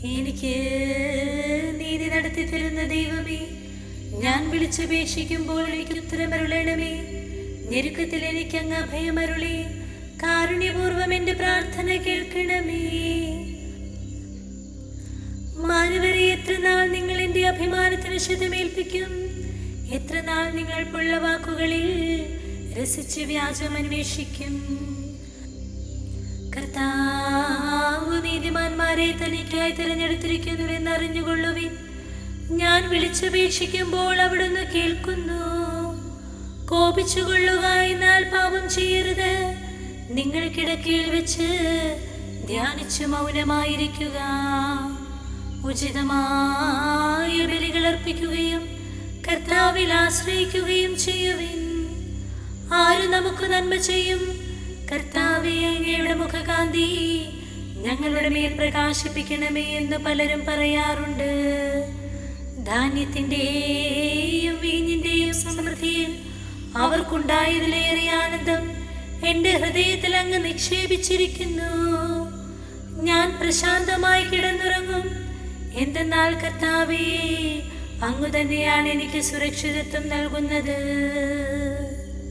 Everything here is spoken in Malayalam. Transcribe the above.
എനിക്ക് നീതി നടത്തി തരുന്ന ദൈവമേ, ഞാൻ വിളിച്ചപേക്ഷിക്കുമ്പോൾ എനിക്ക് ഉത്തരമരുളണമേ. ഞെരുക്കത്തിൽ എനിക്ക് അങ്ങ് അഭയമരുളി കാരുണ്യപൂർവം എന്റെ പ്രാർത്ഥന കേൾക്കണമേ. മാനവരെ, എത്ര നാൾ നിങ്ങൾ എന്റെ അഭിമാനത്തിന് ക്ഷതമേൽപ്പിക്കും? എത്ര നാൾ നിങ്ങൾ പൊള്ള വാക്കുകളിൽ രസിച്ച് വ്യാജം അന്വേഷിക്കും? കർത്താവ് നീതിമാന്മാരെ തനിക്കായി തിരഞ്ഞെടുത്തിരിക്കുന്നുവെന്ന് അറിഞ്ഞുകൊള്ളുവിൻ. ഞാൻ വിളിച്ചപേക്ഷിക്കുമ്പോൾ അവിടുന്ന് കേൾക്കുന്നു. കോപിച്ചുകൊള്ളുക, എന്നാൽ പാപം ചെയ്യരുത്. നിങ്ങൾ കിടക്കയിൽ വെച്ച് ധ്യാനിച്ചു മൗനമായിരിക്കുക. ഉചിതമായ ബലികൾ അർപ്പിക്കുകയും കർത്താവിൽ ആശ്രയിക്കുകയും ചെയ്യുവിൻ. ആര് നമുക്ക് നന്മ ചെയ്യും? കർത്താവേ, അങ്ങയുടെ മുഖകാന്തി ഞങ്ങളുടെ മേൽ പ്രകാശിപ്പിക്കണമേ എന്ന് പലരും പറയാറുണ്ട്. ധാന്യത്തിന്റെയും വീഞ്ഞിന്റെയും സമൃദ്ധിയിൽ അവർക്കുണ്ടായതിലേറെ ആനന്ദം എന്റെ ഹൃദയത്തിൽ അങ്ങ് നിക്ഷേപിച്ചിരിക്കുന്നു. ഞാൻ പ്രശാന്തമായി കിടന്നുറങ്ങും. എന്തെന്നാൽ കർത്താവേ, അങ്ങ് തന്നെയാണ് എനിക്ക് സുരക്ഷിതത്വം നൽകുന്നത്.